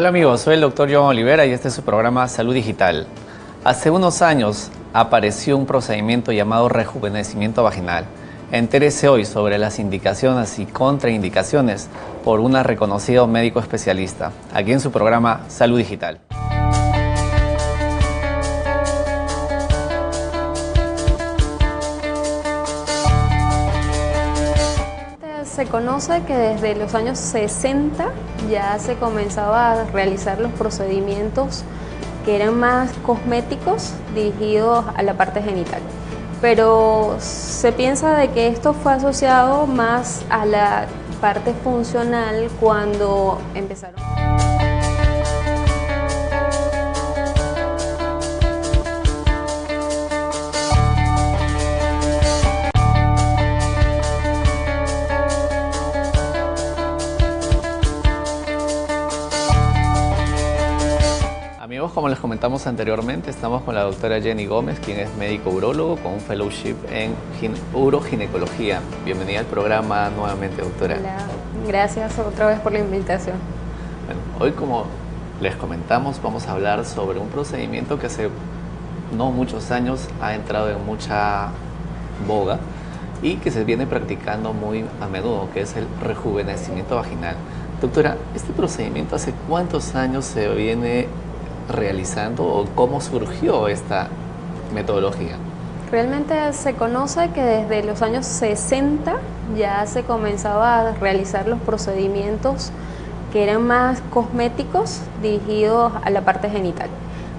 Hola amigos, soy el Dr. Joan Olivera y este es su programa Salud Digital. Hace unos años apareció un procedimiento llamado rejuvenecimiento vaginal. Entérese hoy sobre las indicaciones y contraindicaciones por un reconocido médico especialista, aquí en su programa Salud Digital. Se conoce que desde los años 60 ya se comenzaba a realizar los procedimientos que eran más cosméticos dirigidos a la parte genital. Pero se piensa de que esto fue asociado más a la parte funcional cuando empezaron. Amigos, como les comentamos anteriormente, estamos con la doctora Jenny Gómez, quien es médico urólogo con un fellowship en uroginecología. Bienvenida al programa nuevamente, doctora. Hola, gracias otra vez por la invitación. Bueno, hoy, como les comentamos, vamos a hablar sobre un procedimiento que hace no muchos años ha entrado en mucha boga y que se viene practicando muy a menudo, que es el rejuvenecimiento vaginal. Doctora, ¿este procedimiento hace cuántos años se viene realizando o cómo surgió esta metodología? Realmente se conoce que desde los años 60 ya se comenzaba a realizar los procedimientos que eran más cosméticos dirigidos a la parte genital.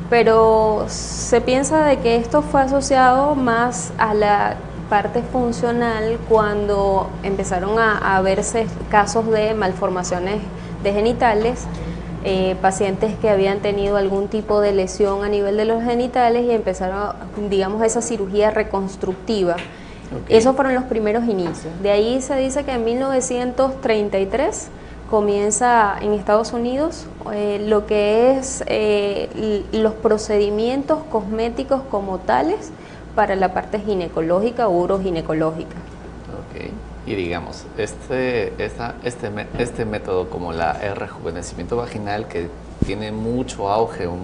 Pero se piensa de que esto fue asociado más a la parte funcional cuando empezaron a verse casos de malformaciones de genitales, pacientes que habían tenido algún tipo de lesión a nivel de los genitales y empezaron, digamos, esa cirugía reconstructiva. Okay. Esos fueron los primeros inicios. De ahí se dice que en 1933 comienza en Estados Unidos lo que es los procedimientos cosméticos como tales para la parte ginecológica o uroginecológica. Okay. Y digamos, este método como el rejuvenecimiento vaginal, que tiene mucho auge o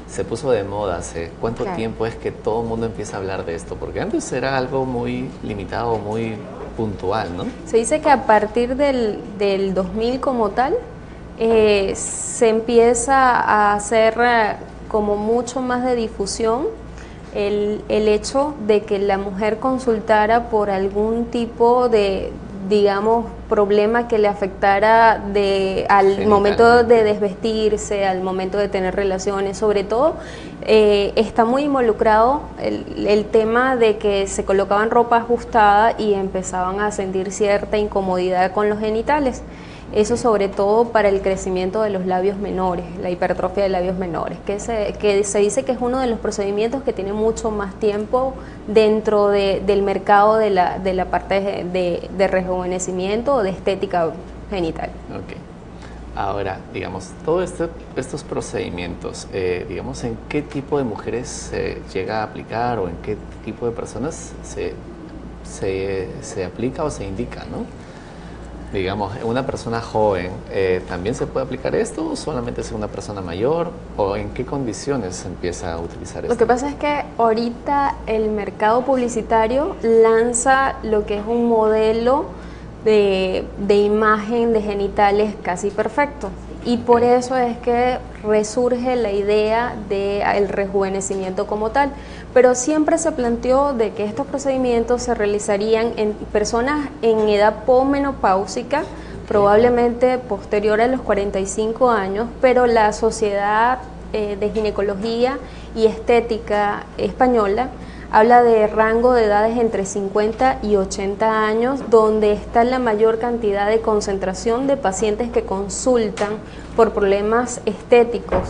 se puso de moda, ¿hace cuánto tiempo es que todo el mundo empieza a hablar de esto? Porque antes era algo muy limitado, muy puntual, ¿no? Se dice que a partir del 2000 como tal, se empieza a hacer como mucho más de difusión el hecho de que la mujer consultara por algún tipo de, digamos, problema que le afectara al momento de desvestirse, al momento de tener relaciones. Sobre todo está muy involucrado el tema de que se colocaban ropa ajustada y empezaban a sentir cierta incomodidad con los genitales. Eso sobre todo para el crecimiento de los labios menores, la hipertrofia de labios menores, que se dice que es uno de los procedimientos que tiene mucho más tiempo dentro del mercado de la parte de rejuvenecimiento o de estética genital. Okay. Ahora, digamos, todos estos procedimientos, digamos, ¿en qué tipo de mujeres se llega a aplicar o en qué tipo de personas se aplica o se indica, ¿no? Digamos, una persona joven, ¿también se puede aplicar esto o solamente es una persona mayor? ¿O en qué condiciones se empieza a utilizar esto? Lo que pasa es que ahorita el mercado publicitario lanza lo que es un modelo de imagen de genitales casi perfecto. Y por eso es que resurge la idea del rejuvenecimiento como tal. Pero siempre se planteó de que estos procedimientos se realizarían en personas en edad posmenopáusica, probablemente posterior a los 45 años, pero la Sociedad de Ginecología y Estética Española habla de rango de edades entre 50 y 80 años, donde está la mayor cantidad de concentración de pacientes que consultan por problemas estéticos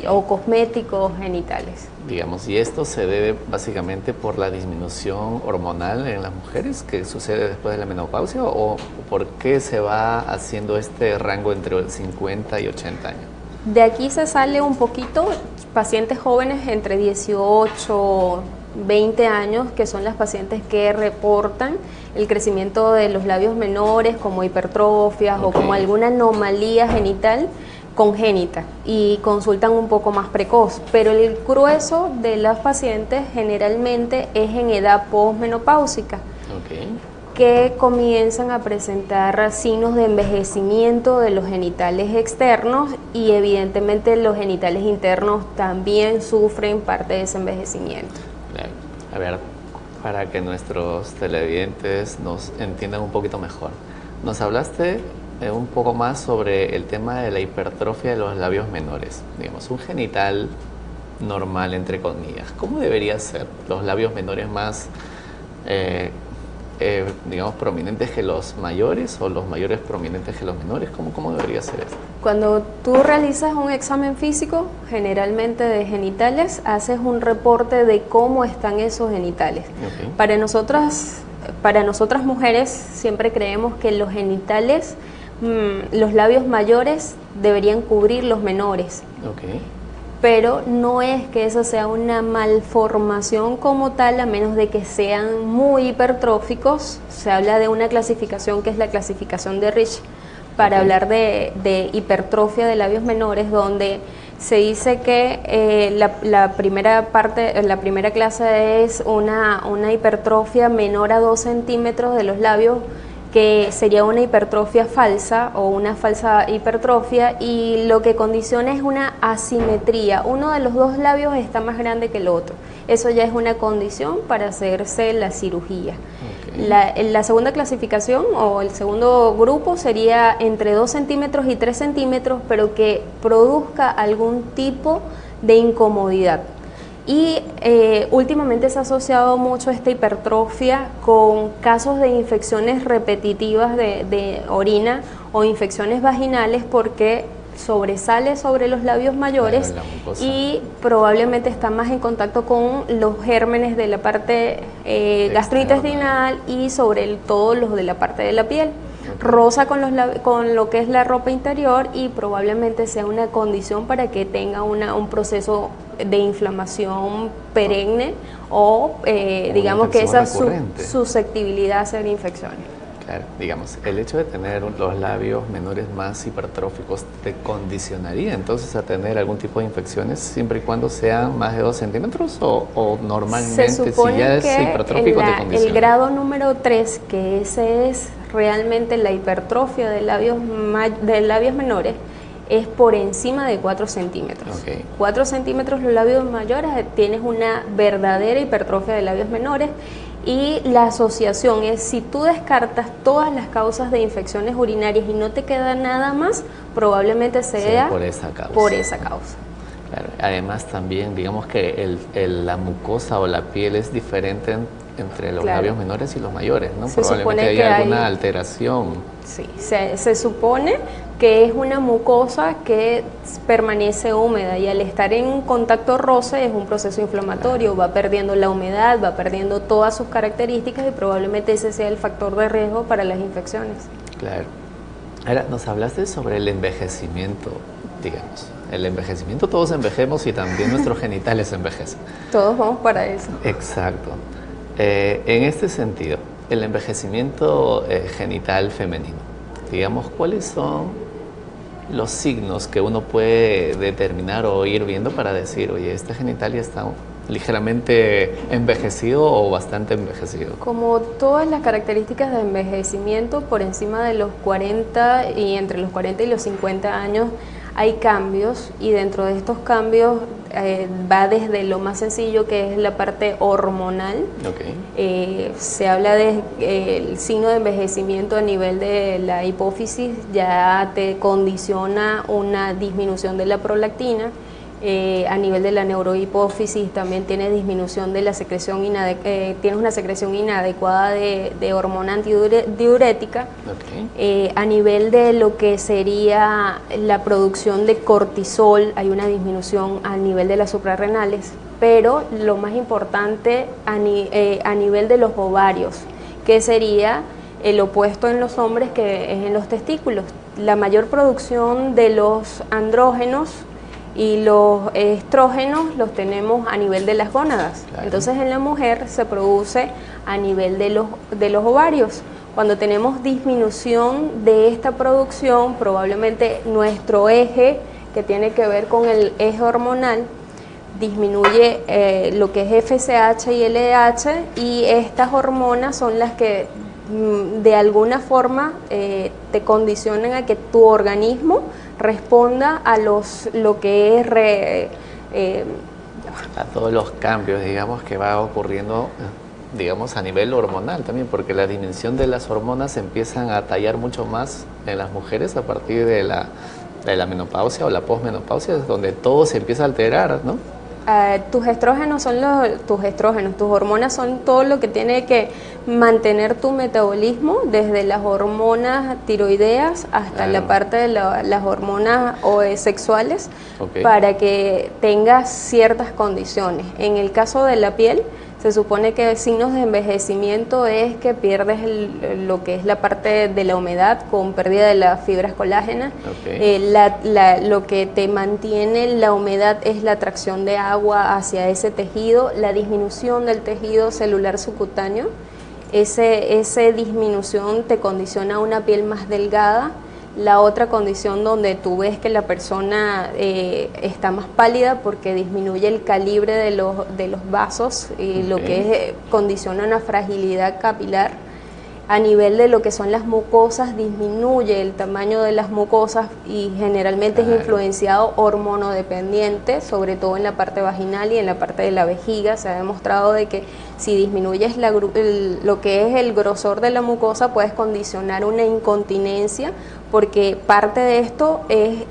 o cosméticos genitales. Digamos, y esto se debe básicamente por la disminución hormonal en las mujeres que sucede después de la menopausia, o por qué se va haciendo este rango entre 50 y 80 años. De aquí se sale un poquito pacientes jóvenes entre 18, 20 años, que son las pacientes que reportan el crecimiento de los labios menores como hipertrofias o como alguna anomalía genital congénita y consultan un poco más precoz, pero el grueso de las pacientes generalmente es en edad posmenopáusica, que comienzan a presentar signos de envejecimiento de los genitales externos y evidentemente los genitales internos también sufren parte de ese envejecimiento. A ver, para que nuestros televidentes nos entiendan un poquito mejor, nos hablaste un poco más sobre el tema de la hipertrofia de los labios menores, digamos, un genital normal, entre comillas. ¿Cómo debería ser los labios menores más digamos, prominentes que los mayores o los mayores prominentes que los menores? ¿Cómo debería ser esto? Cuando tú realizas un examen físico, generalmente de genitales, haces un reporte de cómo están esos genitales. Para nosotras mujeres siempre creemos que los genitales, los labios mayores deberían cubrir los menores. Pero no es que eso sea una malformación como tal, a menos de que sean muy hipertróficos. Se habla de una clasificación que es la clasificación de Rich, para hablar de hipertrofia de labios menores, donde se dice que la primera clase es una hipertrofia menor a 2 centímetros de los labios, que sería una hipertrofia falsa o una falsa hipertrofia, y lo que condiciona es una asimetría. Uno de los dos labios está más grande que el otro. Eso ya es una condición para hacerse la cirugía. La segunda clasificación o el segundo grupo sería entre 2 centímetros y 3 centímetros, pero que produzca algún tipo de incomodidad. Y últimamente se ha asociado mucho esta hipertrofia con casos de infecciones repetitivas de orina o infecciones vaginales, porque sobresale sobre los labios mayores, y probablemente está más en contacto con los gérmenes de la parte gastrointestinal y sobre todo los de la parte de la piel. Roza con lo que es la ropa interior, y probablemente sea una condición para que tenga un proceso de inflamación perenne o digamos que esa susceptibilidad a hacer infecciones. Claro, digamos, el hecho de tener los labios menores más hipertróficos te condicionaría entonces a tener algún tipo de infecciones siempre y cuando sean más de 2 centímetros o normalmente se supone si ya es que hipertrófico te condiciona. El grado número 3, que ese es realmente la hipertrofia de labios menores, es por encima de 4 centímetros. 4 centímetros los labios mayores, tienes una verdadera hipertrofia de labios menores. Y la asociación es, si tú descartas todas las causas de infecciones urinarias y no te queda nada más, probablemente sea por esa causa. Claro. Además también, digamos que la mucosa o la piel es diferente entre los labios menores y los mayores, ¿no? Probablemente haya alguna alteración. Sí, se supone que es una mucosa que permanece húmeda, y al estar en contacto roce es un proceso inflamatorio, va perdiendo la humedad, va perdiendo todas sus características, y probablemente ese sea el factor de riesgo para las infecciones. Claro. Ahora, nos hablaste sobre el envejecimiento, digamos. El envejecimiento, todos envejecemos y también nuestros genitales envejecen. Todos vamos para eso. Exacto. En este sentido, el envejecimiento genital femenino, digamos, ¿cuáles son los signos que uno puede determinar o ir viendo para decir, oye, este genital ya está ligeramente envejecido o bastante envejecido? Como todas las características de envejecimiento, por encima de los 40 y entre los 40 y los 50 años hay cambios, y dentro de estos cambios va desde lo más sencillo, que es la parte hormonal. Se habla del signo de envejecimiento a nivel de la hipófisis, ya te condiciona una disminución de la prolactina. A nivel de la neurohipófisis también tiene disminución de la secreción, tienes una secreción inadecuada de hormona antidiurética. A nivel de lo que sería la producción de cortisol, hay una disminución a nivel de las suprarrenales, pero lo más importante a nivel de los ovarios, que sería el opuesto en los hombres, que es en los testículos. La mayor producción de los andrógenos y los estrógenos los tenemos a nivel de las gónadas. Entonces en la mujer se produce a nivel de los ovarios. Cuando tenemos disminución de esta producción, probablemente nuestro eje, que tiene que ver con el eje hormonal, disminuye lo que es FSH y LH, y estas hormonas son las que de alguna forma te condicionan a que tu organismo responda a lo que es a todos los cambios, digamos, que va ocurriendo, digamos, a nivel hormonal también, porque la disminución de las hormonas empiezan a tallar mucho más en las mujeres a partir de la menopausia o la posmenopausia, es donde todo se empieza a alterar, ¿no? Tus estrógenos son tus hormonas son todo lo que tiene que mantener tu metabolismo, desde las hormonas tiroideas hasta la parte de las hormonas sexuales, para que tengas ciertas condiciones. En el caso de la piel, se supone que signos de envejecimiento es que pierdes lo que es la parte de la humedad con pérdida de las fibras colágenas. Lo que te mantiene la humedad es la atracción de agua hacia ese tejido, la disminución del tejido celular subcutáneo. Esa disminución te condiciona a una piel más delgada. La otra condición donde tú ves que la persona está más pálida porque disminuye el calibre de los vasos y lo que condiciona una fragilidad capilar. A nivel de lo que son las mucosas, disminuye el tamaño de las mucosas y generalmente es influenciado hormonodependiente, sobre todo en la parte vaginal y en la parte de la vejiga. Se ha demostrado de que si disminuyes lo que es el grosor de la mucosa, puedes condicionar una incontinencia, porque parte de esto es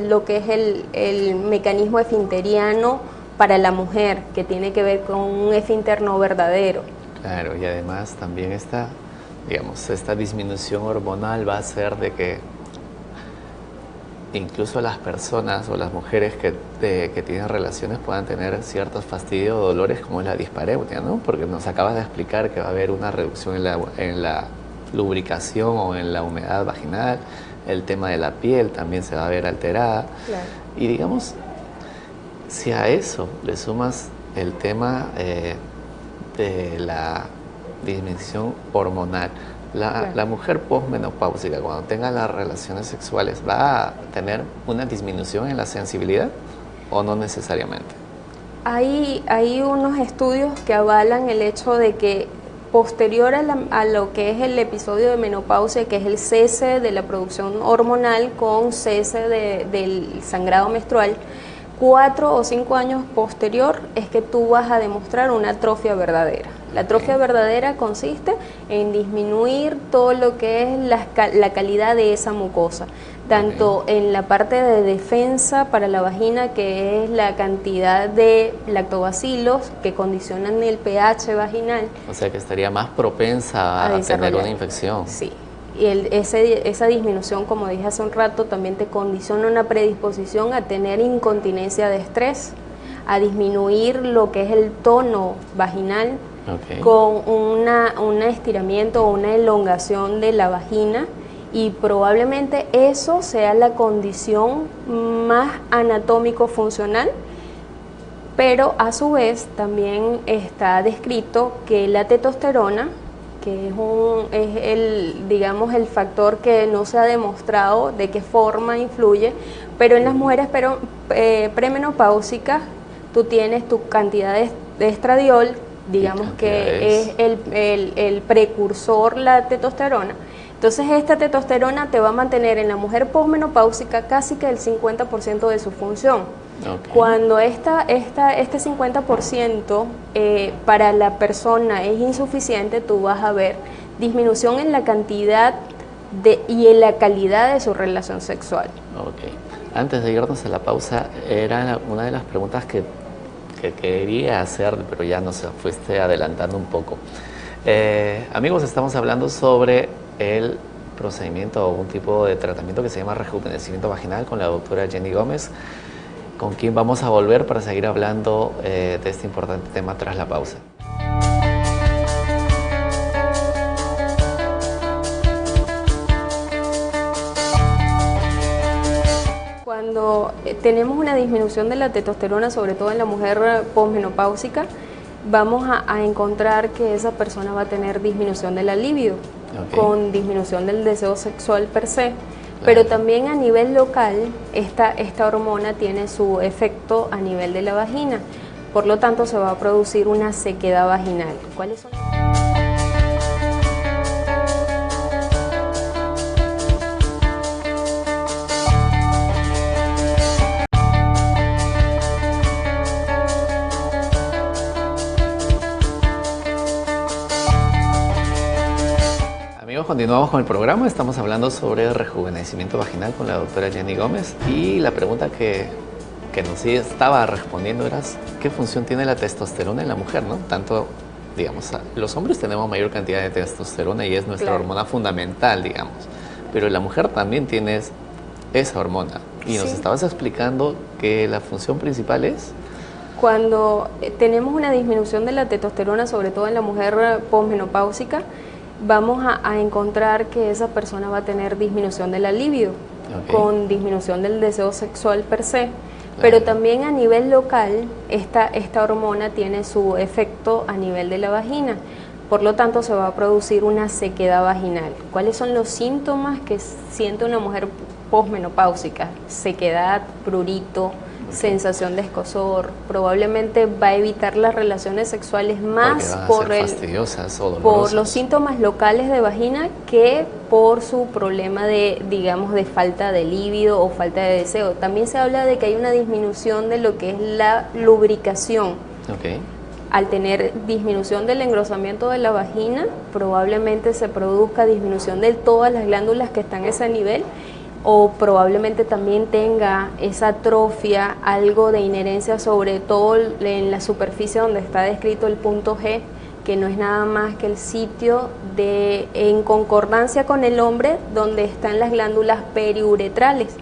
lo que es el mecanismo esfinteriano para la mujer, que tiene que ver con un esfínter no verdadero. Claro, y además también esta disminución hormonal va a hacer de que incluso las personas o las mujeres que tienen relaciones puedan tener ciertos fastidios o dolores, como es la dispareunia, ¿no? Porque nos acabas de explicar que va a haber una reducción en la lubricación o en la humedad vaginal, el tema de la piel también se va a ver alterada. Claro. Y digamos, si a eso le sumas el tema de la disminución hormonal, la mujer posmenopáusica, cuando tenga las relaciones sexuales, ¿va a tener una disminución en la sensibilidad o no necesariamente? Hay unos estudios que avalan el hecho de que posterior a lo que es el episodio de menopausia, que es el cese de la producción hormonal con cese del sangrado menstrual, 4 o 5 años posterior es que tú vas a demostrar una atrofia verdadera. La atrofia verdadera consiste en disminuir todo lo que es la calidad de esa mucosa, tanto en la parte de defensa para la vagina, que es la cantidad de lactobacilos que condicionan el pH vaginal. O sea que estaría más propensa a tener una infección. Sí. Y esa disminución, como dije hace un rato, también te condiciona una predisposición a tener incontinencia de estrés, a disminuir lo que es el tono vaginal, con un estiramiento o una elongación de la vagina, y probablemente eso sea la condición más anatómico-funcional. Pero a su vez también está descrito que la testosterona, que es el factor que no se ha demostrado de qué forma influye, pero en las mujeres premenopáusicas tú tienes tu cantidad de estradiol, digamos que es el precursor, la testosterona. Entonces esta testosterona te va a mantener en la mujer posmenopáusica casi que el 50% de su función. Cuando este 50% para la persona es insuficiente, tú vas a ver disminución en la cantidad y en la calidad de su relación sexual. Antes de irnos a la pausa, era una de las preguntas que quería hacer, pero ya nos fuiste adelantando un poco. Amigos, estamos hablando sobre el procedimiento o un tipo de tratamiento que se llama rejuvenecimiento vaginal con la doctora Jenny Gómez, con quien vamos a volver para seguir hablando de este importante tema tras la pausa. Cuando tenemos una disminución de la testosterona, sobre todo en la mujer posmenopáusica, vamos a encontrar que esa persona va a tener disminución de la libido. con disminución del deseo sexual per se, pero también a nivel local esta hormona tiene su efecto a nivel de la vagina, por lo tanto se va a producir una sequedad vaginal. ¿Cuáles son? Amigos, continuamos con el programa. Estamos hablando sobre rejuvenecimiento vaginal con la doctora Jenny Gómez, y la pregunta que nos estaba respondiendo era ¿qué función tiene la testosterona en la mujer, ¿no? Tanto, digamos, los hombres tenemos mayor cantidad de testosterona y es nuestra hormona fundamental, digamos, pero la mujer también tiene esa hormona, y nos estabas explicando que la función principal es... Cuando tenemos una disminución de la testosterona, sobre todo en la mujer posmenopáusica, vamos a encontrar que esa persona va a tener disminución de la libido, con disminución del deseo sexual per se, pero también a nivel local esta hormona tiene su efecto a nivel de la vagina, por lo tanto se va a producir una sequedad vaginal. ¿Cuáles son los síntomas que siente una mujer posmenopáusica? Sequedad, prurito, sensación de escozor, probablemente va a evitar las relaciones sexuales más por los síntomas locales de vagina que por su problema de, digamos, de falta de líbido o falta de deseo. También se habla de que hay una disminución de lo que es la lubricación. Al tener disminución del engrosamiento de la vagina, probablemente se produzca disminución de todas las glándulas que están a ese nivel, o probablemente también tenga esa atrofia, algo de inherencia, sobre todo en la superficie donde está descrito el punto G, que no es nada más que el sitio en concordancia con el hombre, donde están las glándulas periuretrales,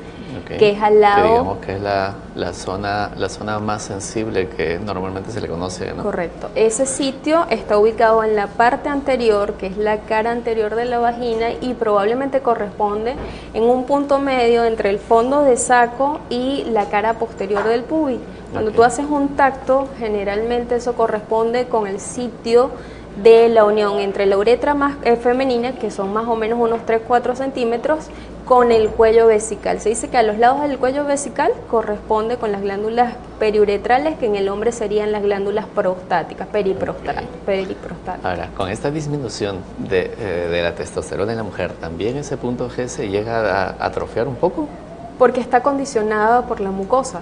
que es al lado... Que digamos que es la zona más sensible que normalmente se le conoce, ¿no? Correcto. Ese sitio está ubicado en la parte anterior, que es la cara anterior de la vagina, y probablemente corresponde en un punto medio entre el fondo de saco y la cara posterior del pubis. Cuando tú haces un tacto, generalmente eso corresponde con el sitio de la unión entre la uretra femenina, que son más o menos unos 3-4 centímetros, con el cuello vesical. Se dice que a los lados del cuello vesical corresponde con las glándulas periuretrales, que en el hombre serían las glándulas prostáticas, periprostáticas. Ahora, con esta disminución de la testosterona en la mujer, ¿también ese punto G se llega a atrofiar un poco? Porque está condicionada por la mucosa.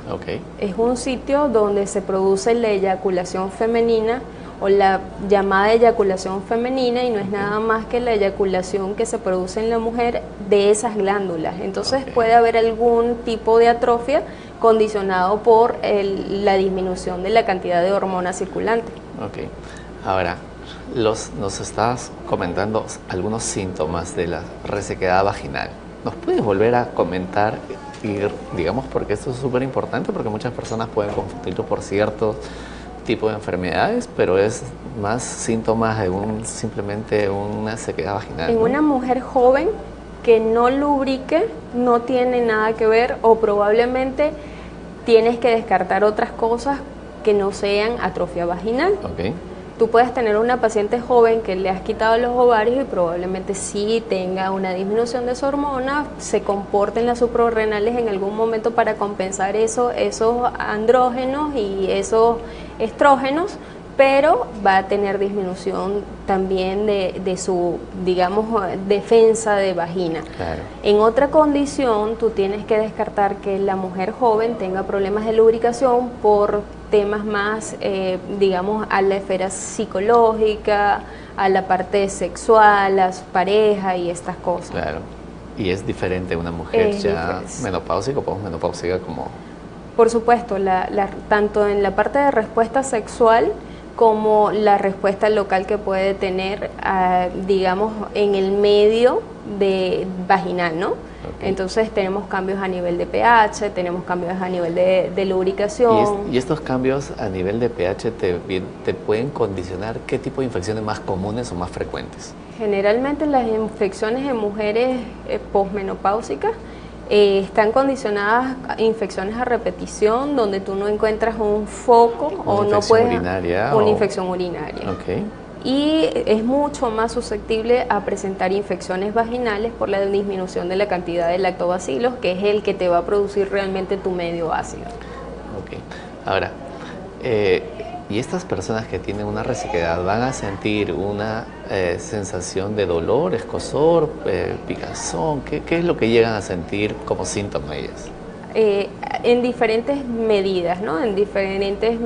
Es un sitio donde se produce la eyaculación femenina, o la llamada eyaculación femenina, y no es nada más que la eyaculación que se produce en la mujer de esas glándulas. Entonces puede haber algún tipo de atrofia condicionado por la disminución de la cantidad de hormonas circulantes. Ahora, nos estabas comentando algunos síntomas de la resequedad vaginal. ¿Nos puedes volver a comentar, y digamos, porque esto es súper importante, porque muchas personas pueden confundirlo por ciertos tipo de enfermedades, pero es más síntomas de simplemente una sequedad vaginal? En una mujer joven que no lubrique no tiene nada que ver, o probablemente tienes que descartar otras cosas que no sean atrofia vaginal. Tú puedes tener una paciente joven que le has quitado los ovarios y probablemente sí tenga una disminución de su hormona, se comporten las suprarrenales en algún momento para compensar esos andrógenos y esos estrógenos, pero va a tener disminución también de su, digamos, defensa de vagina. En otra condición, tú tienes que descartar que la mujer joven tenga problemas de lubricación por temas más, digamos, a la esfera psicológica, a la parte sexual, a su pareja y estas cosas. Y es diferente una mujer ya menopáusica o posmenopáusica como... Por supuesto, tanto en la parte de respuesta sexual como la respuesta local que puede tener, digamos, en el medio vaginal, ¿no? Entonces tenemos cambios a nivel de pH, tenemos cambios a nivel de lubricación. ¿Y estos cambios a nivel de pH te pueden condicionar qué tipo de infecciones más comunes o más frecuentes? Generalmente las infecciones en mujeres posmenopáusicas están condicionadas a infecciones a repetición, donde tú no encuentras un foco o no puedes... Urinaria, una infección urinaria. y es mucho más susceptible a presentar infecciones vaginales por la disminución de la cantidad de lactobacilos, que es el que te va a producir realmente tu medio ácido. Ok, ahora, ¿y estas personas que tienen una resequedad van a sentir una sensación de dolor, escozor, picazón? ¿Qué es lo que llegan a sentir como síntoma ellas? En diferentes medidas, ¿no? En diferentes,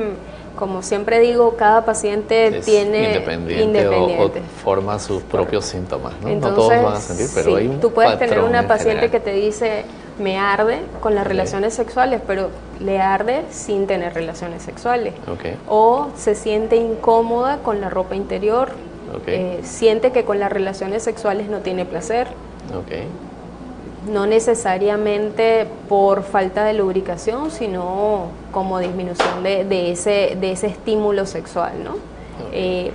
como siempre digo, cada paciente tiene independiente. O forma sus propios síntomas, ¿no? Entonces, no todos van a sentir, pero sí, hay un tú puedes tener patrón una en paciente general. que te dice me arde con las relaciones sexuales, pero le arde sin tener relaciones sexuales. Okay. O se siente incómoda con la ropa interior, Okay. Siente que con las relaciones sexuales no tiene placer. Okay. No necesariamente por falta de lubricación, sino como disminución de ese estímulo sexual, ¿no? Okay.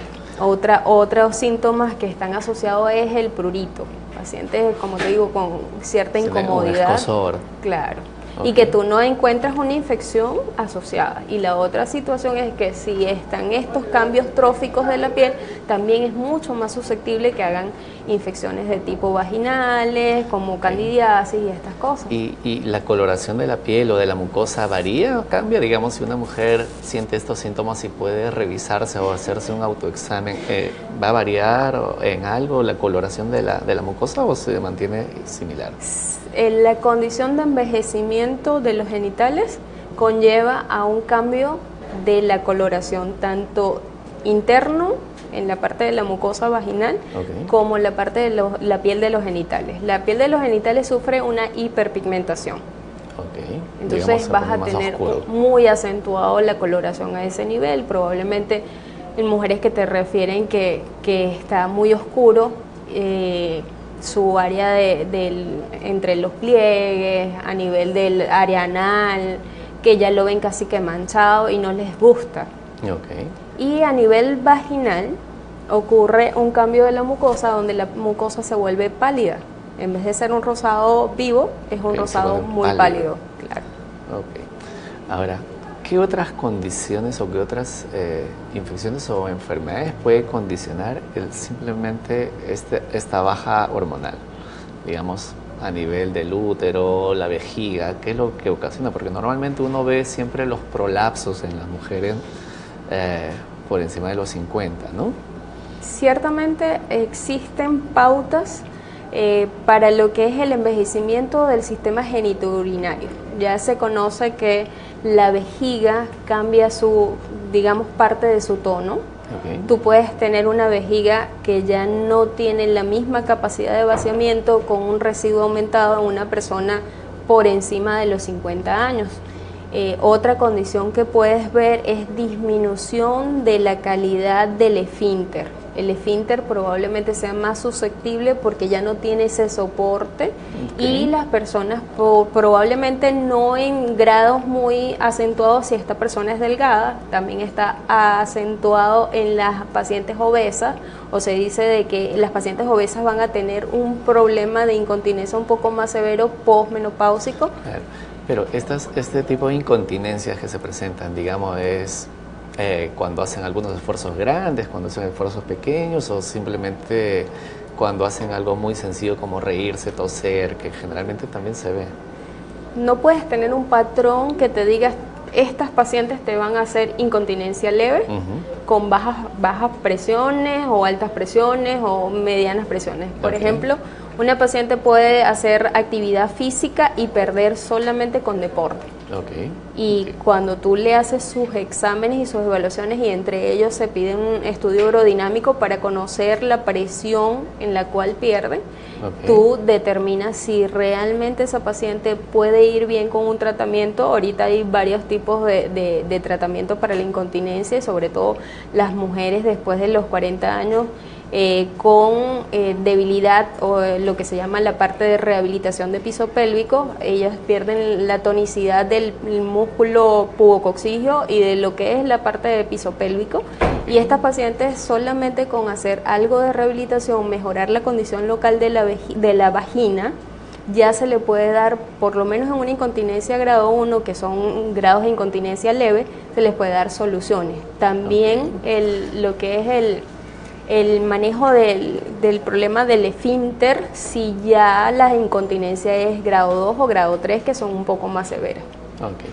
Otros síntomas que están asociados es el prurito. Pacientes, como te digo, con cierta incomodidad. Un escozor. Claro. Okay. Y que tú no encuentras una infección asociada. Y la otra situación es que si están estos cambios tróficos de la piel, también es mucho más susceptible que hagan infecciones de tipo vaginales, como candidiasis y estas cosas. ¿Y la coloración de la piel o de la mucosa varía o cambia? Digamos, si una mujer siente estos síntomas y puede revisarse o hacerse un autoexamen, ¿va a variar en algo la coloración de la mucosa o se mantiene similar? La condición de envejecimiento de los genitales conlleva a un cambio de la coloración, tanto interno, en la parte de la mucosa vaginal, Okay. como en la parte de la piel de los genitales. La piel de los genitales sufre una hiperpigmentación. Okay. Entonces Digamos, vas a tener muy acentuado la coloración a ese nivel. Probablemente en mujeres que te refieren que está muy oscuro, su área entre los pliegues, a nivel del área anal, que ya lo ven casi que manchado y no les gusta. Okay. Y a nivel vaginal ocurre un cambio de la mucosa, donde la mucosa se vuelve pálida. En vez de ser un rosado vivo, es un rosado muy pálido. Claro. Okay. Ahora, ¿qué otras condiciones o qué otras infecciones o enfermedades puede condicionar simplemente esta baja hormonal? Digamos, a nivel del útero, la vejiga, ¿qué es lo que ocasiona? Porque normalmente uno ve siempre los prolapsos en las mujeres por encima de los 50, ¿no? Ciertamente existen pautas para lo que es el envejecimiento del sistema genitourinario. Ya se conoce que la vejiga cambia digamos, parte de su tono. Okay. Tú puedes tener una vejiga que ya no tiene la misma capacidad de vaciamiento con un residuo aumentado en una persona por encima de los 50 años. Otra condición que puedes ver es disminución de la calidad del esfínter. El esfínter probablemente sea más susceptible porque ya no tiene ese soporte. Okay. Y las personas probablemente no en grados muy acentuados, si esta persona es delgada, también está acentuado en las pacientes obesas, o se dice de que las pacientes obesas van a tener un problema de incontinencia un poco más severo posmenopáusico. Claro. Pero este tipo de incontinencias que se presentan, digamos, es cuando hacen algunos esfuerzos grandes, cuando hacen esfuerzos pequeños o simplemente cuando hacen algo muy sencillo como reírse, toser, que generalmente también se ve. No puedes tener un patrón que te diga estas pacientes te van a hacer incontinencia leve, con bajas presiones o altas presiones o medianas presiones. Por ejemplo, una paciente puede hacer actividad física y perder solamente con deporte. Y cuando tú le haces sus exámenes y sus evaluaciones, y entre ellos se pide un estudio urodinámico para conocer la presión en la cual pierde, tú determinas si realmente esa paciente puede ir bien con un tratamiento. Ahorita hay varios tipos de tratamiento para la incontinencia, y sobre todo las mujeres después de los 40 años con debilidad o lo que se llama la parte de rehabilitación de piso pélvico. Ellas pierden la tonicidad del músculo pubococcigio y de lo que es la parte de piso pélvico, y estas pacientes solamente con hacer algo de rehabilitación, mejorar la condición local de la vagina, ya se le puede dar, por lo menos en una incontinencia grado 1, que son grados de incontinencia leve, se les puede dar soluciones. También lo que es el manejo del problema del esfínter si ya la incontinencia es grado 2 o grado 3, que son un poco más severas. Ok.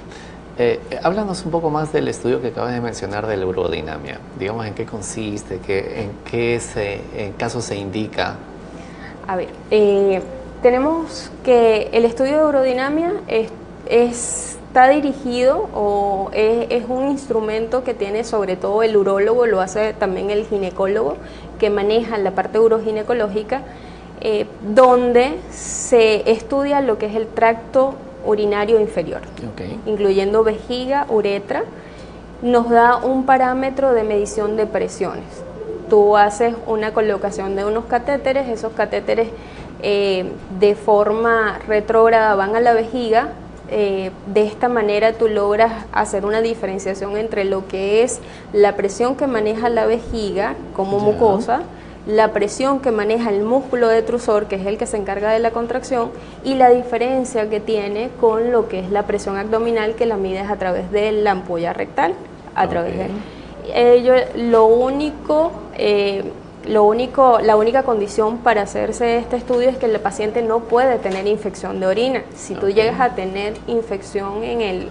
Háblanos un poco más del estudio que acabas de mencionar de la urodinamia. Digamos, ¿en qué consiste? ¿En qué caso se indica? A ver, tenemos que el estudio de urodinamia está dirigido o es un instrumento que tiene sobre todo el urólogo, lo hace también el ginecólogo que maneja la parte uroginecológica, donde se estudia lo que es el tracto urinario inferior, incluyendo vejiga, uretra. Nos da un parámetro de medición de presiones. Tú haces una colocación de unos catéteres, esos catéteres de forma retrógrada van a la vejiga. De esta manera tú logras hacer una diferenciación entre lo que es la presión que maneja la vejiga como mucosa, la presión que maneja el músculo detrusor, que es el que se encarga de la contracción, y la diferencia que tiene con lo que es la presión abdominal, que la mides a través de la ampolla rectal, a través de la única condición para hacerse este estudio es que el paciente no puede tener infección de orina. Si tú llegas a tener infección en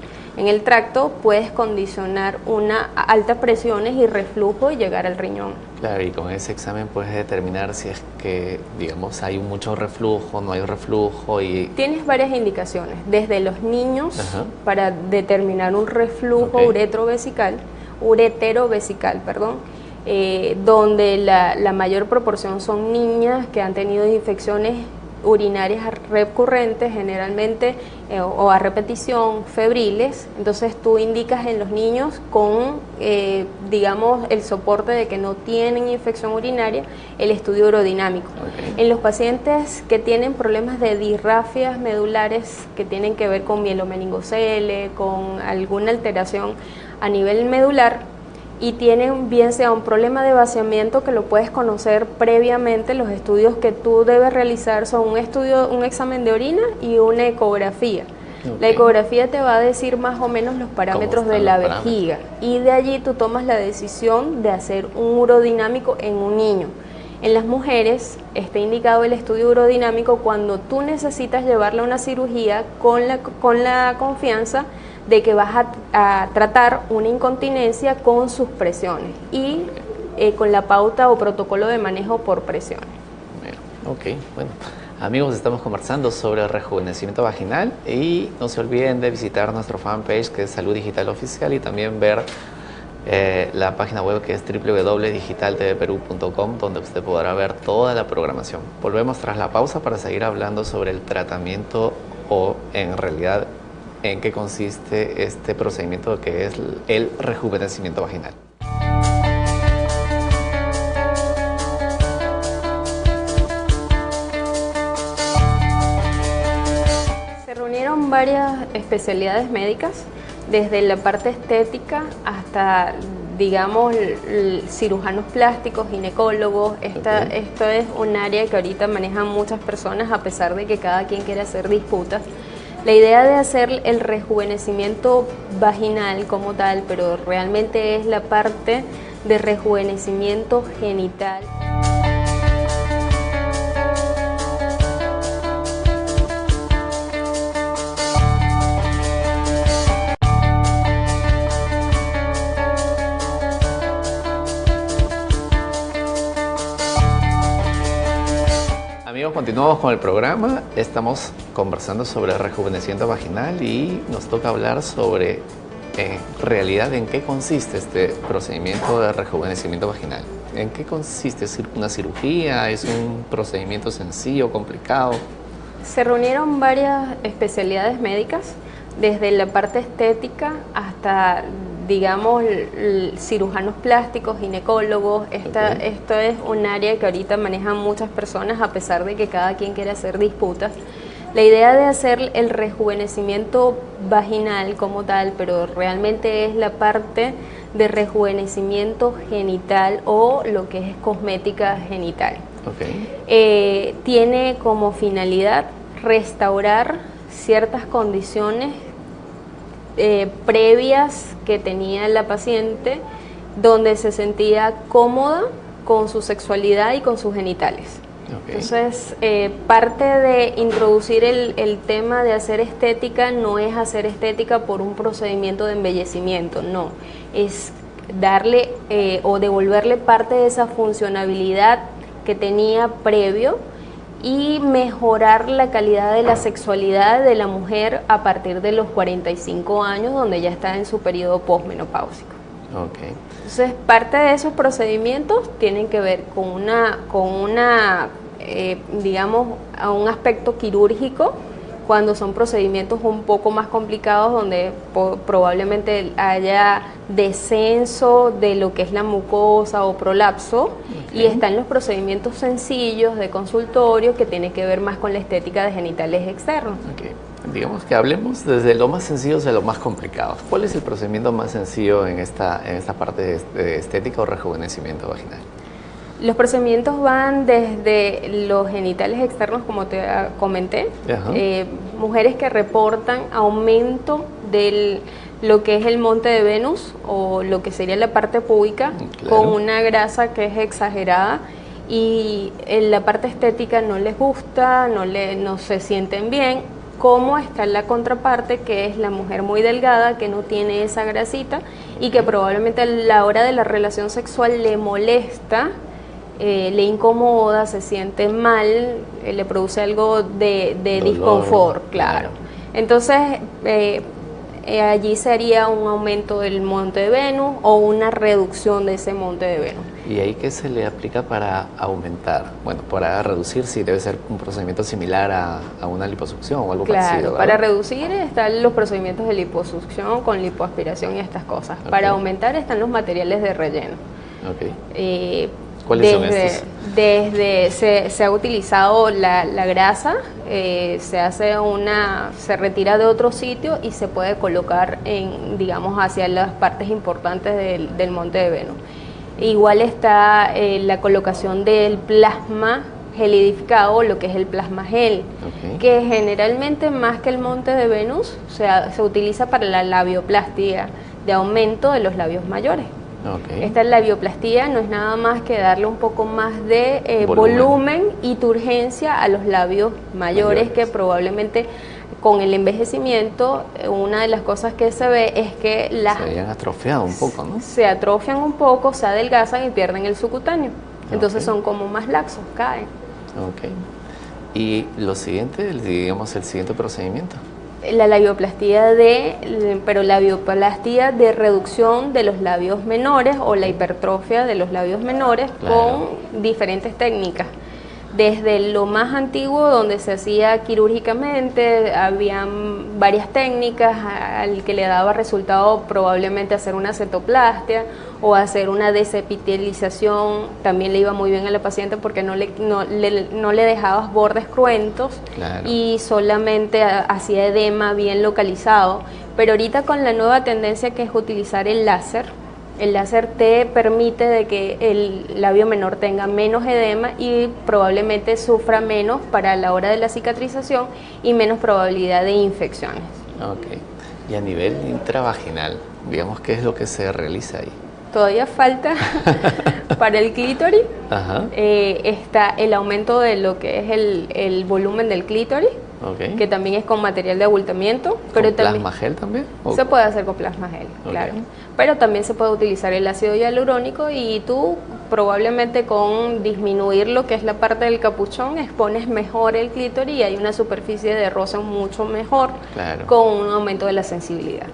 el tracto, puedes condicionar una altas presiones y reflujo y llegar al riñón. Claro, y con ese examen puedes determinar si es que, digamos, hay mucho reflujo, no hay reflujo y... Tienes varias indicaciones, desde los niños para determinar un reflujo ureterovesical, donde la mayor proporción son niñas que han tenido infecciones urinarias recurrentes, generalmente o a repetición, febriles. Entonces tú indicas en los niños con, digamos, el soporte de que no tienen infección urinaria, el estudio urodinámico. En los pacientes que tienen problemas de disrafias medulares que tienen que ver con mielomeningocele, con alguna alteración a nivel medular, y tienen bien sea un problema de vaciamiento que lo puedes conocer previamente, los estudios que tú debes realizar son un examen de orina y una ecografía. La ecografía te va a decir más o menos los parámetros de la vejiga y de allí tú tomas la decisión de hacer un urodinámico en un niño. En las mujeres está indicado el estudio urodinámico cuando tú necesitas llevarle a una cirugía con la confianza de que vas a tratar una incontinencia con sus presiones y con la pauta o protocolo de manejo por presiones. Bueno, amigos, estamos conversando sobre el rejuvenecimiento vaginal y no se olviden de visitar nuestro fanpage que es Salud Digital Oficial y también ver la página web que es www.digitaltvperú.com, donde usted podrá ver toda la programación. Volvemos tras la pausa para seguir hablando sobre el tratamiento o en realidad en qué consiste este procedimiento que es el rejuvenecimiento vaginal. Se reunieron varias especialidades médicas, desde la parte estética hasta, digamos, cirujanos plásticos, ginecólogos. Esto es un área que ahorita manejan muchas personas, a pesar de que cada quien quiere hacer disputas. La idea de hacer el rejuvenecimiento vaginal como tal, pero realmente es la parte de rejuvenecimiento genital. Amigos, continuamos con el programa. Estamos conversando sobre el rejuvenecimiento vaginal y nos toca hablar sobre, en realidad, en qué consiste este procedimiento de rejuvenecimiento vaginal. ¿En qué consiste? ¿Es una cirugía? ¿Es un procedimiento sencillo, complicado? Se reunieron varias especialidades médicas, desde la parte estética hasta, digamos, cirujanos plásticos, ginecólogos. Esto es un área que ahorita manejan muchas personas, a pesar de que cada quien quiere hacer disputas. La idea de hacer el rejuvenecimiento vaginal como tal, pero realmente es la parte de rejuvenecimiento genital o lo que es cosmética genital. Tiene como finalidad restaurar ciertas condiciones previas que tenía la paciente, donde se sentía cómoda con su sexualidad y con sus genitales. Okay. Entonces, parte de introducir el tema de hacer estética no es hacer estética por un procedimiento de embellecimiento, no, es darle o devolverle parte de esa funcionabilidad que tenía previo y mejorar la calidad de la sexualidad de la mujer a partir de los 45 años, donde ya está en su periodo posmenopáusico. Okay. Entonces, parte de esos procedimientos tienen que ver con digamos, a un aspecto quirúrgico, cuando son procedimientos un poco más complicados, donde probablemente haya descenso de lo que es la mucosa o prolapso, y están los procedimientos sencillos de consultorio que tienen que ver más con la estética de genitales externos. Okay. Digamos que hablemos desde lo más sencillo hacia lo más complicado. ¿Cuál es el procedimiento más sencillo en esta parte de estética o rejuvenecimiento vaginal? Los procedimientos van desde los genitales externos, como te comenté, mujeres que reportan aumento de lo que es el monte de Venus o lo que sería la parte púbica, con una grasa que es exagerada, y en la parte estética no les gusta, no se sienten bien. Como está la contraparte, que es la mujer muy delgada, que no tiene esa grasita y que probablemente a la hora de la relación sexual le molesta, le incomoda, se siente mal, le produce algo de disconfort, claro. Entonces, allí sería un aumento del monte de Venus o una reducción de ese monte de Venus. ¿Y ahí qué se le aplica para aumentar? Bueno, para reducir, sí, debe ser un procedimiento similar a una liposucción o algo parecido, ¿verdad? Para reducir están los procedimientos de liposucción con lipoaspiración y estas cosas. Okay. Para aumentar están los materiales de relleno. Okay. ¿Cuáles son estos? Se ha utilizado la grasa, se retira de otro sitio y se puede colocar digamos, hacia las partes importantes del monte de Venus. Igual está la colocación del plasma gelidificado, lo que es el plasma gel, que generalmente, más que el monte de Venus, se utiliza para la labioplastia, de aumento de los labios mayores. Esta labioplastia no es nada más que darle un poco más de volumen y turgencia a los labios mayores, que probablemente con el envejecimiento, una de las cosas que se ve es que se hayan atrofiado un poco, ¿no? Se atrofian un poco, se adelgazan y pierden el subcutáneo. Entonces son como más laxos, caen. ¿Y lo siguiente, digamos, el siguiente procedimiento? La labioplastia labioplastia de reducción de los labios menores o la hipertrofia de los labios menores, con diferentes técnicas. Desde lo más antiguo, donde se hacía quirúrgicamente, habían varias técnicas al que le daba resultado probablemente hacer una acetoplastia o hacer una desepitelización. También le iba muy bien a la paciente porque no le dejabas bordes cruentos y solamente hacía edema bien localizado. Pero ahorita, con la nueva tendencia que es utilizar el láser te permite de que el labio menor tenga menos edema y probablemente sufra menos para la hora de la cicatrización y menos probabilidad de infecciones. Y a nivel intravaginal, digamos, ¿qué es lo que se realiza ahí? Todavía falta para el clítoris. Está el aumento de lo que es el volumen del clítoris, que también es con material de abultamiento. ¿Con plasma gel también? Se puede hacer con plasma gel, claro. Pero también se puede utilizar el ácido hialurónico, y tú probablemente con disminuir lo que es la parte del capuchón expones mejor el clítoris y hay una superficie de roce mucho mejor, con un aumento de la sensibilidad.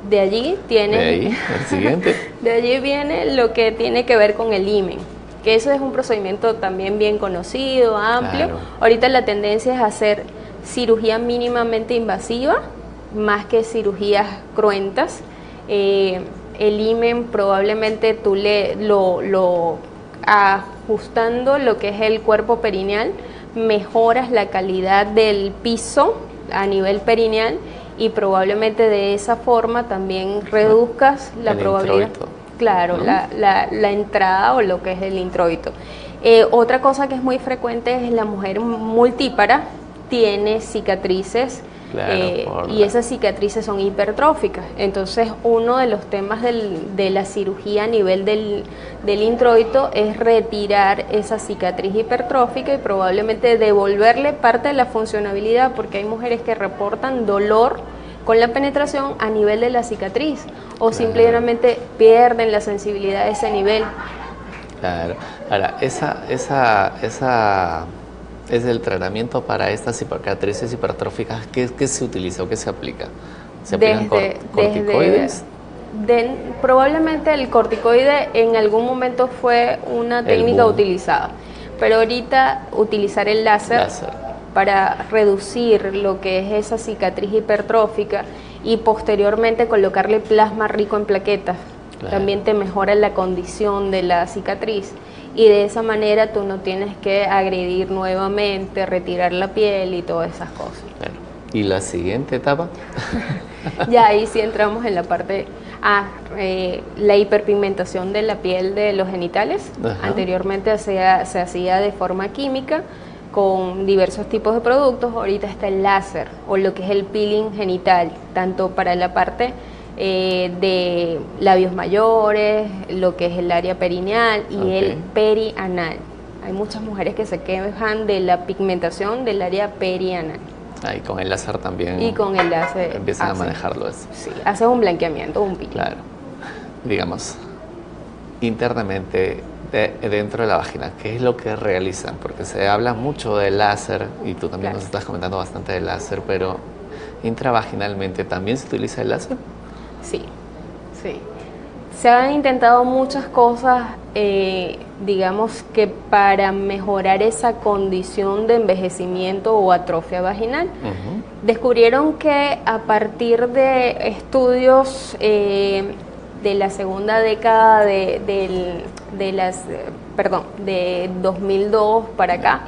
De allí el siguiente. De allí viene lo que tiene que ver con el himen, que eso es un procedimiento también bien conocido, amplio. Ahorita la tendencia es hacer cirugía mínimamente invasiva, más que cirugías cruentas. El himen probablemente tú lo ajustando lo que es el cuerpo perineal, mejoras la calidad del piso a nivel perineal y probablemente de esa forma también reduzcas la probabilidad. Claro, ¿no? la entrada o lo que es el introito. Otra cosa que es muy frecuente es la mujer multípara, tiene cicatrices Claro, y esas cicatrices son hipertróficas. Entonces, uno de los temas de la cirugía a nivel del introito es retirar esa cicatriz hipertrófica y probablemente devolverle parte de la funcionabilidad, porque hay mujeres que reportan dolor con la penetración a nivel de la cicatriz o simplemente pierden la sensibilidad a ese nivel. Claro. Ahora, esa es el tratamiento para estas cicatrices hipertróficas. ¿Qué se utiliza o qué se aplica? ¿Se aplican corticoides? Probablemente el corticoide en algún momento fue una técnica utilizada, pero ahorita utilizar el láser para reducir lo que es esa cicatriz hipertrófica y posteriormente colocarle plasma rico en plaquetas. Claro. También te mejora la condición de la cicatriz y de esa manera tú no tienes que agredir nuevamente, retirar la piel y todas esas cosas. Claro. ¿Y la siguiente etapa? Ya ahí sí entramos en la parte la hiperpigmentación de la piel de los genitales. Ajá. Anteriormente se hacía de forma química con diversos tipos de productos. Ahorita está el láser o lo que es el peeling genital, tanto para la parte de labios mayores, lo que es el área perineal y el perianal. Hay muchas mujeres que se quejan de la pigmentación del área perianal. Y con el láser también. Y con el láser empiezan a manejarlo eso. Sí, hace un blanqueamiento, un peeling. Claro. Digamos, internamente dentro de la vagina, ¿qué es lo que realizan? Porque se habla mucho del láser y tú también nos estás comentando bastante del láser, pero intravaginalmente ¿también se utiliza el láser? Sí, sí. Se han intentado muchas cosas, digamos que para mejorar esa condición de envejecimiento o atrofia vaginal. Descubrieron que a partir de estudios de la segunda década de 2002 para acá,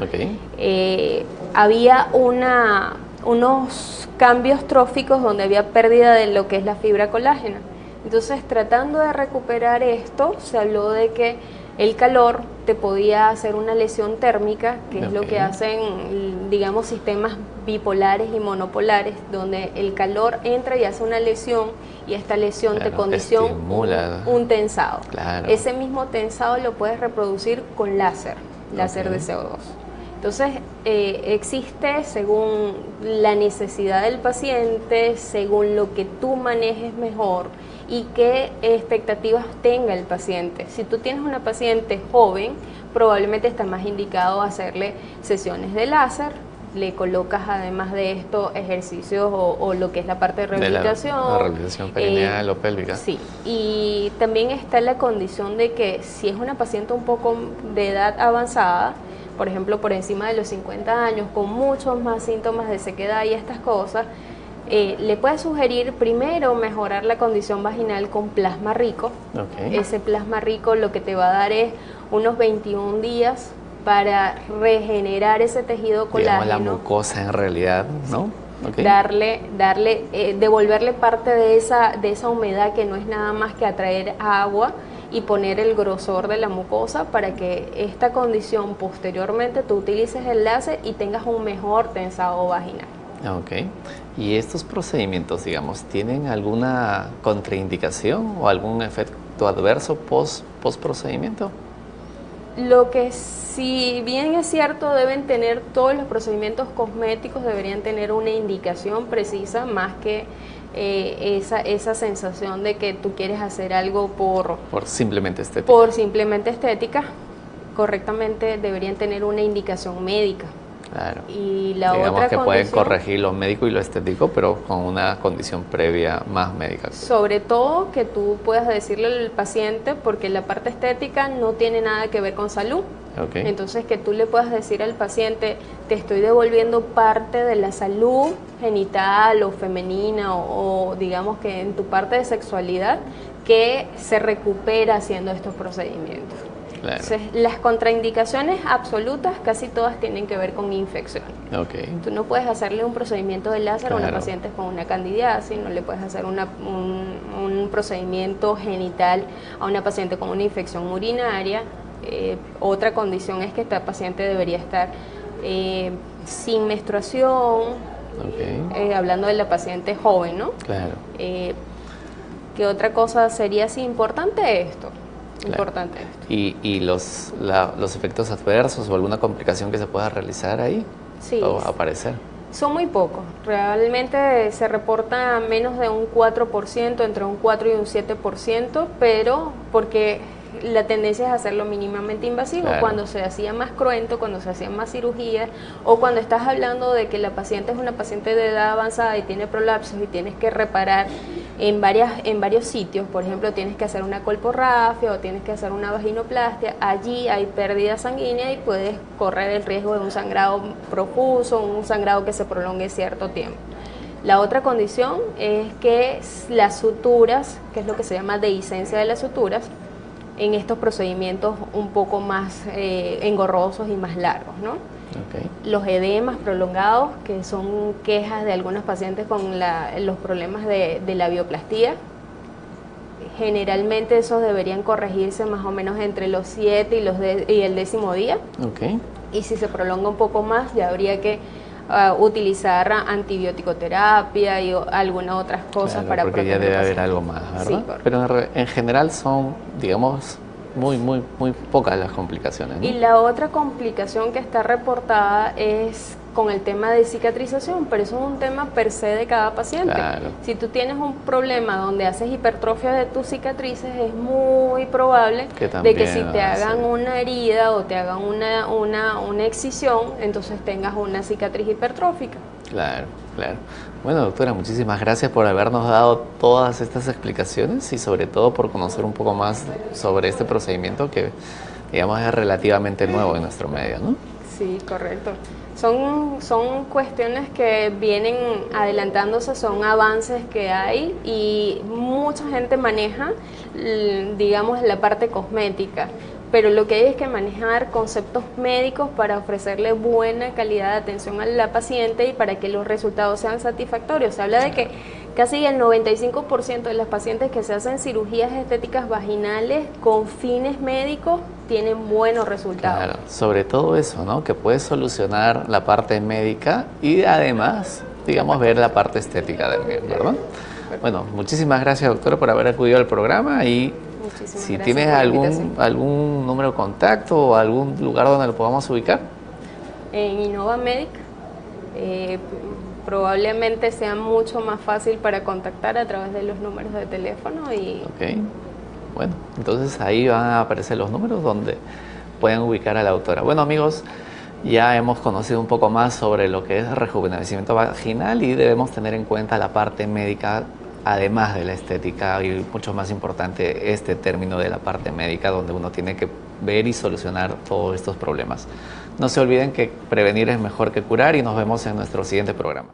había unos cambios tróficos donde había pérdida de lo que es la fibra colágena. Entonces, tratando de recuperar esto, se habló de que el calor te podía hacer una lesión térmica, que es lo que hacen, digamos, sistemas bipolares y monopolares, donde el calor entra y hace una lesión y esta lesión te condiciona un tensado. Claro. Ese mismo tensado lo puedes reproducir con láser de CO2. Entonces, existe según la necesidad del paciente, según lo que tú manejes mejor y qué expectativas tenga el paciente. Si tú tienes una paciente joven, probablemente está más indicado hacerle sesiones de láser, le colocas además de esto ejercicios o lo que es la parte de rehabilitación. La rehabilitación perineal o pélvica. Sí, y también está la condición de que si es una paciente un poco de edad avanzada, por ejemplo, por encima de los 50 años, con muchos más síntomas de sequedad y estas cosas, le puedes sugerir primero mejorar la condición vaginal con plasma rico. Ese plasma rico lo que te va a dar es unos 21 días para regenerar ese tejido colágeno. Digamos la mucosa en realidad, ¿no? Devolverle parte de esa humedad que no es nada más que atraer agua y poner el grosor de la mucosa para que esta condición posteriormente tú utilices el láser y tengas un mejor tensado vaginal. ¿Y estos procedimientos, digamos, tienen alguna contraindicación o algún efecto adverso post procedimiento? Lo que si bien es cierto deben tener todos los procedimientos cosméticos, deberían tener una indicación precisa más que esa sensación de que tú quieres hacer algo por simplemente estética. Por simplemente estética, correctamente deberían tener una indicación médica. Claro. Y la digamos otra que condición, pueden corregir lo médico y lo estético, pero con una condición previa más médica. Sobre todo que tú puedas decirle al paciente, porque la parte estética no tiene nada que ver con salud. Entonces que tú le puedas decir al paciente, te estoy devolviendo parte de la salud genital o femenina o digamos que en tu parte de sexualidad que se recupera haciendo estos procedimientos. Claro. Entonces, las contraindicaciones absolutas casi todas tienen que ver con infección. Tú no puedes hacerle un procedimiento de láser a una paciente con una candidiasis, no le puedes hacer un procedimiento genital a una paciente con una infección urinaria. Otra condición es que esta paciente debería estar sin menstruación, Ok. Hablando de la paciente joven, ¿no? Claro. ¿Qué otra cosa sería así importante esto? Claro. Importante esto. ¿Y los efectos adversos o alguna complicación que se pueda realizar ahí? Sí. ¿O aparecer? Son muy pocos. Realmente se reporta menos de un 4%, entre un 4 y un 7%, pero porque la tendencia es hacerlo mínimamente invasivo. Claro. Cuando se hacía más cruento, cuando se hacían más cirugías, o cuando estás hablando de que la paciente es una paciente de edad avanzada y tiene prolapsos y tienes que reparar en varios sitios, por ejemplo, tienes que hacer una colporrafia o tienes que hacer una vaginoplastia, allí hay pérdida sanguínea y puedes correr el riesgo de un sangrado profuso, un sangrado que se prolongue cierto tiempo. La otra condición es que las suturas, que es lo que se llama dehiscencia de las suturas, en estos procedimientos un poco más engorrosos y más largos, ¿no? Okay. Los edemas prolongados, que son quejas de algunos pacientes con los problemas de la bioplastía. Generalmente esos deberían corregirse más o menos entre los 7 y el 10º día. Okay. Y si se prolonga un poco más, ya habría que utilizar antibiótico-terapia y algunas otras cosas, claro, para porque proteger ya debe al haber paciente. algo más, ¿verdad? Sí, correcto. Pero en general son, digamos, muy pocas las complicaciones, ¿no? Y la otra complicación que está reportada es con el tema de cicatrización, pero eso es un tema per se de cada paciente. Claro. Si tú tienes un problema donde haces hipertrofia de tus cicatrices, es muy probable de que si te hagan una herida o te hagan una excisión, entonces tengas una cicatriz hipertrófica. Claro, claro. Bueno, doctora, muchísimas gracias por habernos dado todas estas explicaciones y sobre todo por conocer un poco más sobre este procedimiento que, digamos, es relativamente nuevo en nuestro medio, ¿no? Sí, correcto. Son cuestiones que vienen adelantándose, son avances que hay y mucha gente maneja, digamos, la parte cosmética. Pero lo que hay es que manejar conceptos médicos para ofrecerle buena calidad de atención a la paciente y para que los resultados sean satisfactorios. Se habla de que casi el 95% de las pacientes que se hacen cirugías estéticas vaginales con fines médicos tienen buenos resultados. Claro, sobre todo eso, ¿no? Que puedes solucionar la parte médica y además, digamos, ver la parte estética del mismo, ¿verdad? Bueno, muchísimas gracias, doctora, por haber acudido al programa y si tienes algún número de contacto o algún lugar donde lo podamos ubicar. En Innova Medic, probablemente sea mucho más fácil para contactar a través de los números de teléfono. Ok, bueno, entonces ahí van a aparecer los números donde pueden ubicar a la doctora. Bueno, amigos, ya hemos conocido un poco más sobre lo que es rejuvenecimiento vaginal y debemos tener en cuenta la parte médica, además de la estética, y mucho más importante este término de la parte médica, donde uno tiene que ver y solucionar todos estos problemas. No se olviden que prevenir es mejor que curar y nos vemos en nuestro siguiente programa.